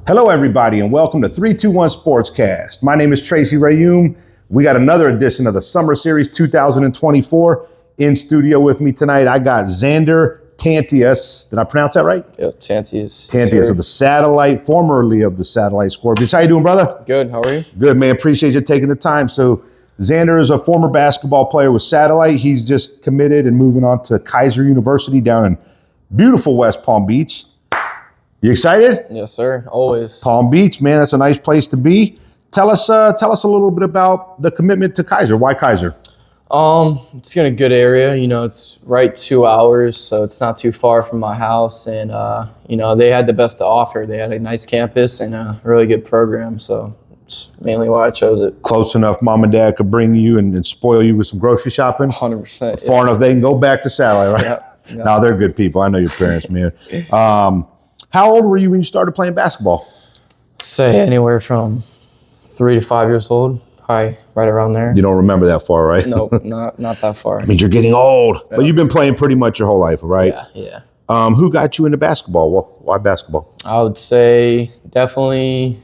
Hello, everybody, and welcome to 321 Sportscast. My name is Tracy Rheaume. We got another edition of the Summer Series 2024. In studio with me tonight, I got Zander Tantius. Did I pronounce that right? Yeah, Tantius. Tantius of the Satellite, formerly of the Satellite Scorpions. How you doing, brother? Good. How are you? Good, man. Appreciate you taking the time. So Zander is a former basketball player with Satellite. He's just committed and moving on to Kaiser University down in beautiful West Palm Beach. You excited? Yes, sir. Always. Palm Beach, man, that's a nice place to be. Tell us a little bit about the commitment to Kaiser. Why Kaiser? It's in a good area. You know, it's right 2 hours, so it's not too far from my house. And you know, they had the best to offer. They had a nice campus and a really good program. So it's mainly why I chose it. Close enough, mom and dad could bring you and spoil you with some grocery shopping. 100%. Far enough they can go back to Satellite, right? Yeah. No, they're good people. I know your parents, man. How old were you when you started playing basketball? Say anywhere from 3 to 5 years old. Right around there. You don't remember that far, right? No, not that far. I mean, you're getting old, but you've been playing pretty much your whole life, right? Yeah. Who got you into basketball? Why basketball? I would say definitely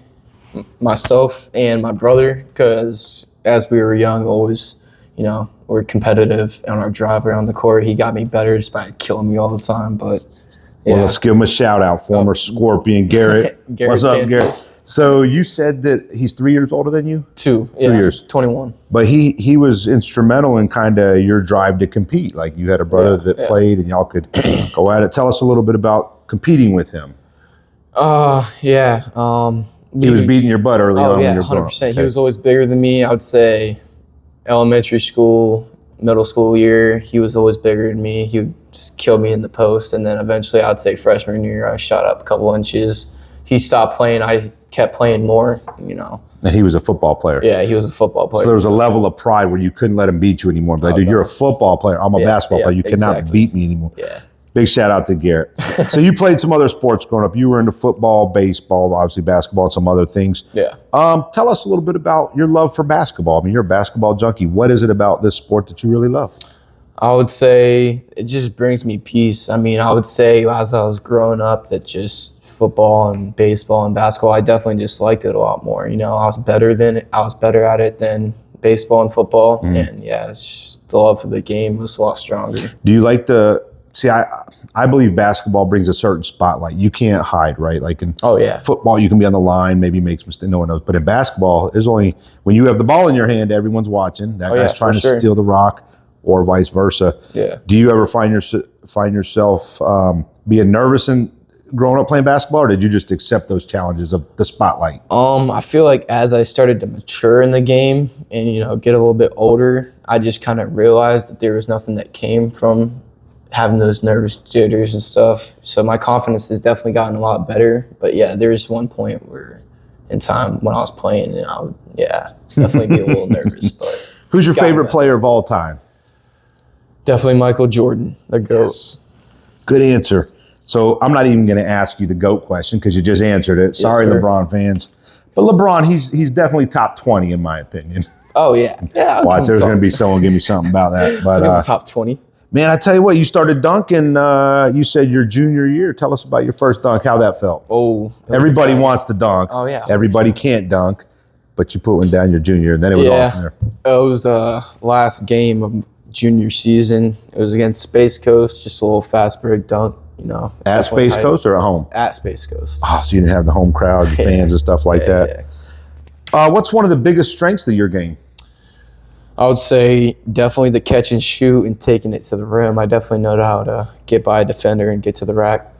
myself and my brother, because as we were young, always, you know, we're competitive on our drive around the court. He got me better just by killing me all the time, but yeah. Well, let's give him a shout out, former Scorpion Garrett. What's up, Tantius. Garrett? So you said that he's 3 years older than you? 2 years. 21. But he was instrumental in kind of your drive to compete. Like you had a brother that played and y'all could go at it. Tell us a little bit about competing with him. Yeah. He was beating your butt early on. Yeah, when you were 100%. growing. He was always bigger than me. I would say elementary school, middle school year, he was always bigger than me. He would just kill me in the post. And then eventually I'd say freshman year, I shot up a couple inches. He stopped playing. I kept playing more, you know. And he was a football player. Yeah, he was a football player. So there was a level of pride where you couldn't let him beat you anymore. But dude, you're a football player. I'm a basketball player. You cannot beat me anymore. Yeah. Big shout out to Garrett. So you played some other sports growing up. You were into football, baseball, obviously basketball, and some other things. Yeah. Tell us a little bit about your love for basketball. I mean, you're a basketball junkie. What is it about this sport that you really love? I would say it just brings me peace. I mean, I would say as I was growing up that just football and baseball and basketball, I definitely just liked it a lot more. You know, I was better at it than baseball and football. And yeah, it's just the love for the game was a lot stronger. Do you like I believe basketball brings a certain spotlight. You can't hide, right? Like in football, you can be on the line, maybe makes mistakes, no one knows. But in basketball, there's only, when you have the ball in your hand, everyone's watching. That guy's trying to steal the rock, or vice versa. Yeah. Do you ever find yourself being nervous and growing up playing basketball, or did you just accept those challenges of the spotlight? I feel like as I started to mature in the game and, you know, get a little bit older, I just kind of realized that there was nothing that came from having those nervous jitters and stuff. So my confidence has definitely gotten a lot better. But yeah, there's one point where in time when I was playing and I would, definitely be a little nervous. But who's your favorite player of all time? Definitely Michael Jordan, the GOAT. Yes. Good answer. So I'm not even going to ask you the GOAT question because you just answered it. Sorry, LeBron fans. But LeBron, he's definitely top 20 in my opinion. Oh, yeah. Watch, there's going to be someone give me something about that. But top 20. Man, I tell you what, you started dunking, you said your junior year. Tell us about your first dunk, how that felt. Oh. Everybody wants to dunk. Oh, yeah. Everybody can't dunk, but you put one down your junior, and then it was off there. It was last game of junior season. It was against Space Coast, just a little fast break dunk, you know. At Space Coast or at home? At Space Coast. Oh, so you didn't have the home crowd, the fans and stuff like that. Yeah. What's one of the biggest strengths of your game? I would say definitely the catch and shoot and taking it to the rim. I definitely know how to get by a defender and get to the rack.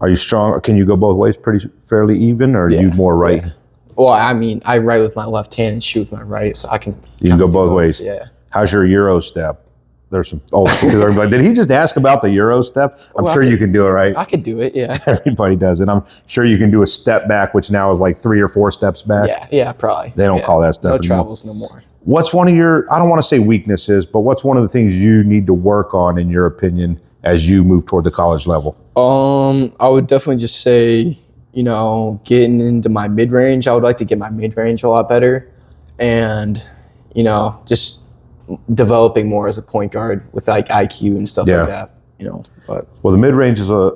Are you strong? Can you go both ways fairly even, or are you more right? Yeah. Well, I mean, I write with my left hand and shoot with my right, so I can. You can go both ways. Yeah. How's your Euro step? There's some old people like, did he just ask about the Euro step? I'm sure you can do it, right? I could do it, yeah. Everybody does it. I'm sure you can do a step back, which now is like 3 or 4 steps back. Yeah, probably. They don't call that stuff no travels no more. What's one of your, I don't want to say weaknesses, but what's one of the things you need to work on, in your opinion, as you move toward the college level? I would definitely just say, you know, getting into my mid-range. I would like to get my mid-range a lot better. And, you know, just developing more as a point guard with like IQ and stuff like that, you know. But well, the mid-range is I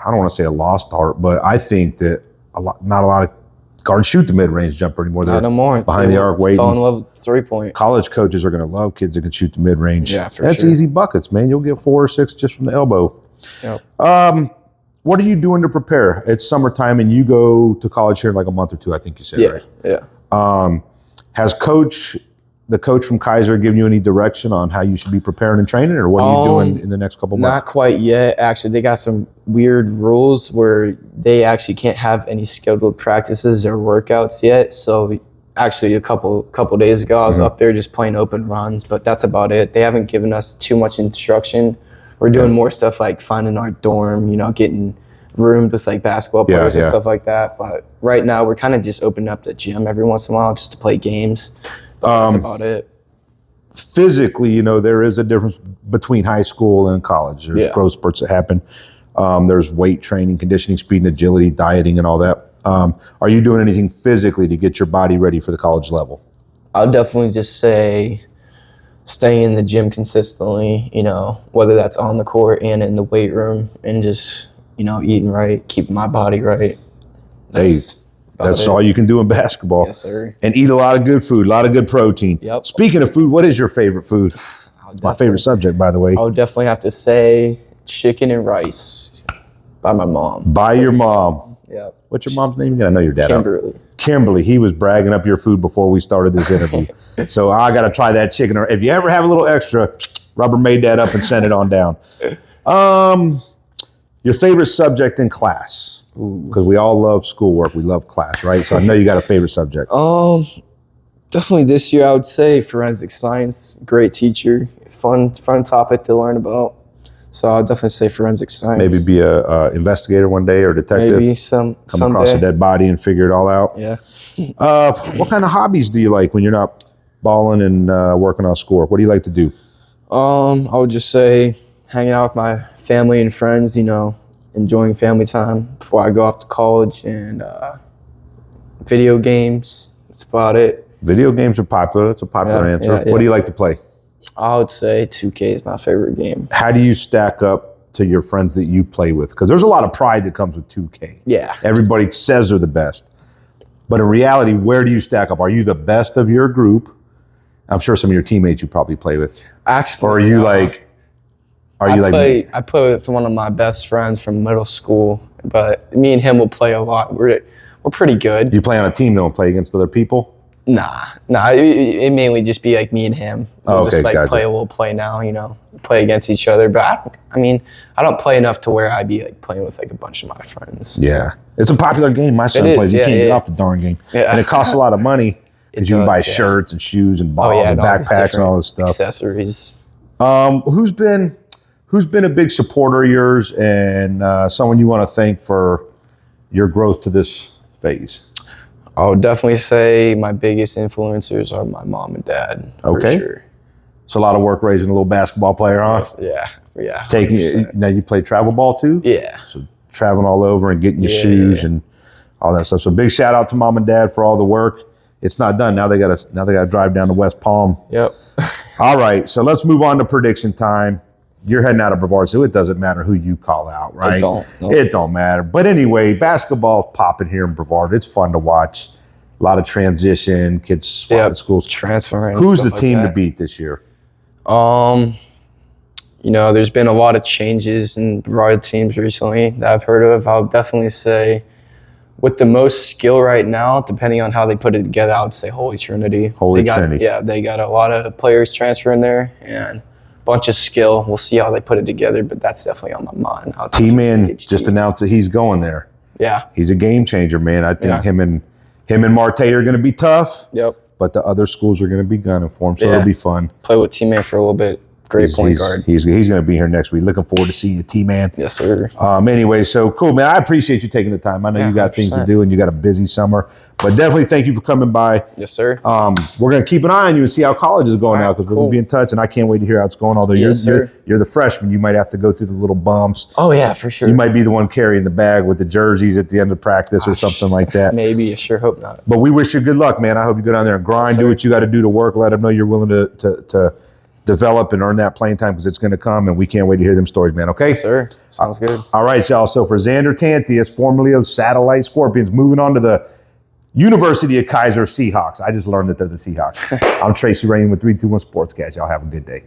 don't want to say a lost art, but I think that not a lot of guards shoot the mid-range jumper anymore. They're no more. behind the arc waiting. Fall in love with 3-point. College coaches are going to love kids that can shoot the mid-range. Yeah, for That's sure. easy buckets, man. You'll get 4 or 6 just from the elbow. Yep. What are you doing to prepare? It's summertime, and you go to college here in like a month or 2, I think you said, right? Yeah. Has the coach from Kaiser given you any direction on how you should be preparing and training, or what are you doing in the next couple months? Not quite yet. Actually, they got some weird rules where they actually can't have any scheduled practices or workouts yet. So actually a couple days ago, I was up there just playing open runs, but that's about it. They haven't given us too much instruction. We're doing more stuff like finding our dorm, getting roomed with like basketball players and stuff like that. But right now we're kind of just opening up the gym every once in a while just to play games. That's about it. Physically, there is a difference between high school and college. There's growth spurts that happen. There's weight training, conditioning, speed and agility, dieting, and all that. Are you doing anything physically to get your body ready for the college level? I'll definitely just say staying in the gym consistently, whether that's on the court and in the weight room, and just, eating right, keeping my body right. That's all you can do in basketball. Yes, sir. And eat a lot of good food, a lot of good protein. Yep. Speaking of food, what is your favorite food? It's my favorite subject, by the way. I would definitely have to say chicken and rice by my mom. By your mom. Yeah. What's your mom's name again? I know your dad. Kimberly. He was bragging up your food before we started this interview. So I got to try that chicken. If you ever have a little extra, Rubber made that up and sent it on down. Your favorite subject in class? Because we all love schoolwork. We love class, right? So I know you got a favorite subject. Definitely this year I would say forensic science. Great teacher. Fun topic to learn about. So I'll definitely say forensic science. Maybe be a investigator one day or detective. Maybe come across a dead body and figure it all out. Yeah. What kind of hobbies do you like when you're not balling and working on schoolwork? What do you like to do? I would just say hanging out with my family and friends, enjoying family time before I go off to college, and video games. That's about it. Video games are popular. That's a popular answer. What do you like to play? I would say 2K is my favorite game. How do you stack up to your friends that you play with? Because there's a lot of pride that comes with 2K. Yeah. Everybody says they're the best. But in reality, where do you stack up? Are you the best of your group? I'm sure some of your teammates you probably play with. Actually, or are you I play with one of my best friends from middle school, but me and him will play a lot. We're pretty good. You play on a team, don't play against other people? Nah. It mainly just be like me and him. We'll just gotcha. play a little play now, play against each other. But I don't play enough to where I'd be like playing with like a bunch of my friends. Yeah. It's a popular game. My son plays. You can't get off the darn game. Yeah. And it costs a lot of money because you can buy shirts and shoes and balls and backpacks and all this stuff. Accessories. Who's been a big supporter of yours and someone you want to thank for your growth to this phase? I would definitely say my biggest influencers are my mom and dad. For sure. It's a lot of work raising a little basketball player, huh? Yeah. Now you play travel ball too? Yeah. So traveling all over and getting your shoes and all that stuff. So big shout out to mom and dad for all the work. It's not done. Now they gotta drive down to West Palm. Yep. All right. So let's move on to prediction time. You're heading out of Brevard, so it doesn't matter who you call out, right? It don't matter. But anyway, basketball's popping here in Brevard. It's fun to watch. A lot of transition, kids swapping schools. Transferring. Who's the team to beat this year? There's been a lot of changes in Brevard teams recently that I've heard of. I'll definitely say with the most skill right now, depending on how they put it together, I would say Holy Trinity. Trinity. Yeah, they got a lot of players transferring there and bunch of skill. We'll see how they put it together, but that's definitely on my mind. T-Man just announced that he's going there. Yeah. He's a game changer, man. I think him and Marte are going to be tough. Yep. But the other schools are going to be gunning for him, so it'll be fun. Play with T-Man for a little bit. Great point guard. He's going to be here next week. Looking forward to seeing you, T-Man. Yes, sir. Anyway, so cool, man. I appreciate you taking the time. I know you got 100%. Things to do and you got a busy summer, but definitely thank you for coming by. Yes, sir. We're going to keep an eye on you and see how college is going now because we're going to be in touch, and I can't wait to hear how it's going. Although you're the freshman, you might have to go through the little bumps. Oh, yeah, for sure. You might be the one carrying the bag with the jerseys at the end of practice or something like that. Maybe. I sure hope not. But we wish you good luck, man. I hope you go down there and grind, do what you got to do to work. Let them know you're willing to develop and earn that playing time, because it's going to come, and we can't wait to hear them stories, man. Okay? Yes, sir. Sounds good. All right, y'all. So for Zander Tantius, formerly of Satellite Scorpions, moving on to the University of Kaiser Seahawks. I just learned that they're the Seahawks. I'm Tracy Rheaume with 321 Sportscast. Y'all have a good day.